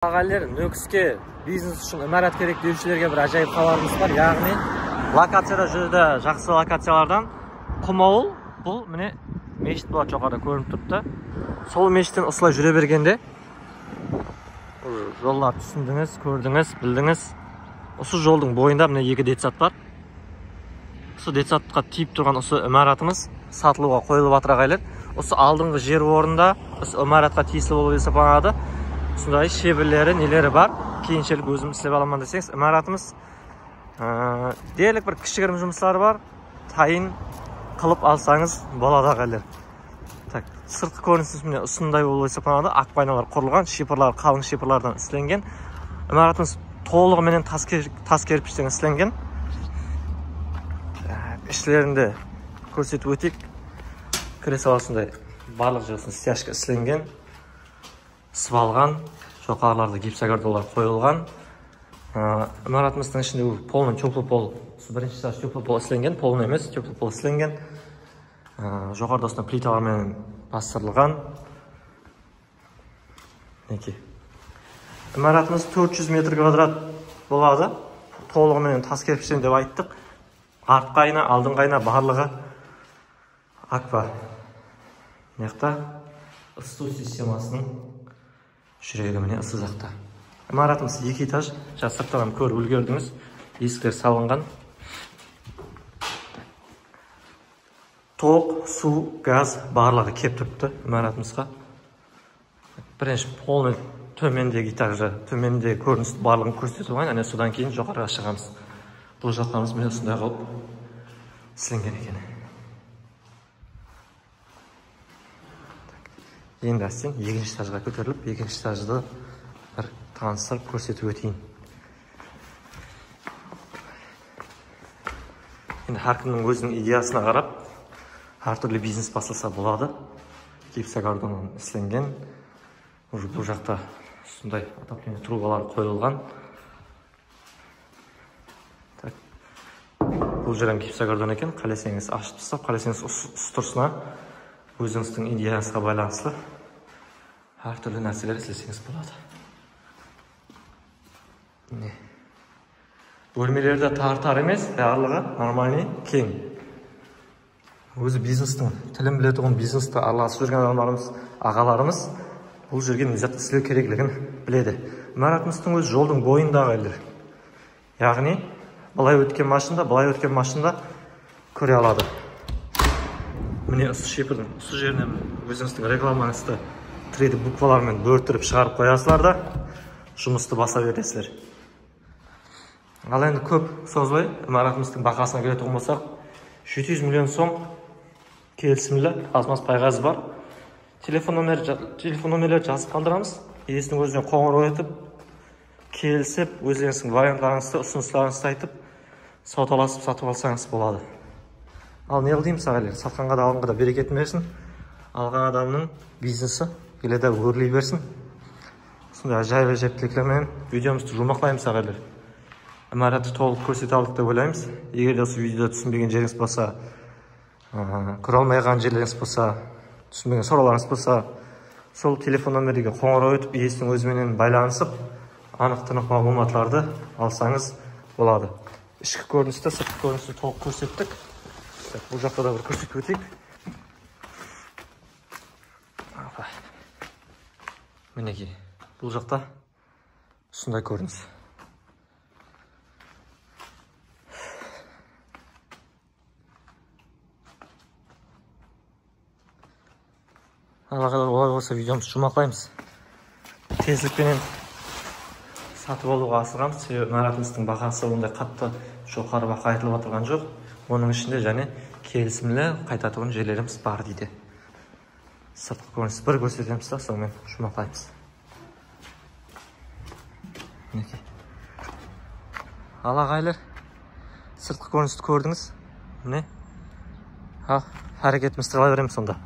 Ағайлар, Нөкіске бизнес үшін имарат керек деушілерге бір ажайып хабарымыз бар. Яғни локацияда жүрді, жақсы локациялардан Құмауыл, бұл міне мешіт болады, жоғарыда көрініп тұрыпты. Сол мешіттен осылай жүре бергенде жоллар түсіндіңіз, көрдіңіз, білдіңіз. Осы жолдың бойында міне екі детсат бар. Осы детсатқа тиіп тұрған осы имаратымыз сатылуға қойылып жатыр ағайлар. Осы алдыңғы жер орында осы имаратқа тиесілі болып есептелінеді. Сондай шеберлері, нелері бар. Кейіншілік өзім істеп аламын десеңіз, имаратымыз дерлік бір кішігірім жұмыстары бар. Тайын қылып алсаңыз болады ағайлар. Так, сыртқы көрінісі міне осындай болып есептелінеді. Ақбайналар құрылған, шипырлар қалың шипырлардан істелінген. Имаратымыз толығыменен тас кірпіштен істелінген. Іштерінде көрсетіп өтейік. Кіре саласындай барлық жағысын стяжка істелінген. Сывалған, жоқарларды гипсогардолар қойылған. Имаратымыздың ішінде полный теплый пол, бірінші этаж теплый пол істелінген, полный емес, теплый пол істелінген. Жоғарыда осындай плиталармен бастырылған. Имаратымыз 400 метр квадрат болады. Толығымен тас кірпіштен деп айттық. Артқы айна, алдыңғы айна барлығы аква. Мекта ысыту системасының жүрегі міне ысы жақта. Имаратымыз 2 этаж, сырттан көріп үлгердіңіз. Есіктер салынған. Тоқ, су, газ барлығы кеп тұрыпты имаратымызға. Бірінші полный төмендегі этажы, төмендегі көрініс барлығын көрсетіп алайын. Содан кейін жоғарыға шығамыз. Бұл жаққанымыз міне осындай қылып сілінген екен. Енді әстен екінші этажға көтеріліп, екінші этажды бір таныстырып көрсетіп өтейін. Енді әркімнің өзінің идеясына қарап, әртүрлі бизнес басылса болады. Гипсогардоннан істелінген. Бұл жақта сондай отопление трубалары қойылған. Бұл жерден гипсогардон екен. Қалесеңіз ашып тастап, қалесеңіз ұстырсына өзіңіздің идеясына байланысты әртүрлі нәрселер істесеңіз болады. Бөлмелерді тар емес, барлығы нормальный, кең. Өзі бизнестің тілін білетұғын бизнесті араласып жүрген адамдарымыз, ағаларымыз бұл жерге не зат істеу керектігін біледі. Имаратымыздың өз жолдың бойында ағайлар. Яғни былай өткен машинда көре алады. Міне осы шипырдың осы жерінен өзіңіздің рекламаңызды 3D буквалармен бөртіріп шығарып қоясылар да жұмысты баса бересілер. Ал енді көп созбай имаратымыздың бағасына келетін болсақ, 700 миллион сом келісімлі азмас пайғазы бар. Телефон номерлер жазып қалдырамыз. Иесінің өзіне қоңырау етіп, келісіп, өздеріңіздің варианттарыңызды, ұсыныстарыңызды айтып, саудаласып сатып алсаңыз болады. Ал не қылдейміз ағайлар, сатқанға да алғанға да берекетін берсін. Алған адамның бизнесі келеді өрлей берсін. Сондай ажайып тілектермен видеомызды жұмақлаймыз ағайлар. Имаратты толық көрсете алдық деп ойлаймыз. Егер де осы видеода түсінбеген жеріңіз болса, көре алмаған жерлеріңіз болса, түсінбеген сұрауларыңыз болса, сол телефон номерге қоңырау етіп, иесінің өзіменен байланысып, анық-тынық мағлұматтарды алсаңыз болады. Ішкі көріністі, сыртқы көріністі толық көрсеттік. Бұл жақта да бір көрсетіп өтейік. Мінеки, бұл жақта сондай көрініс. Алағалар олай болса видеомыз жұмақлаймыз. Тезлікпенен сатып алуға асығамыз. Имаратымыздың бағасы ондай қатты жоғары бақы айтылып отырған жоқ. Оның ішінде және келісімлі қайтатуын жерлеріміз бар дейді. Сыртқы көрініс бір көрсетеміз да, сонымен жұмақлаймыз. Ал ағайлар, сыртқы көріністі көрдіңіз. Міне, әрекетімізді қыла береміз сонда.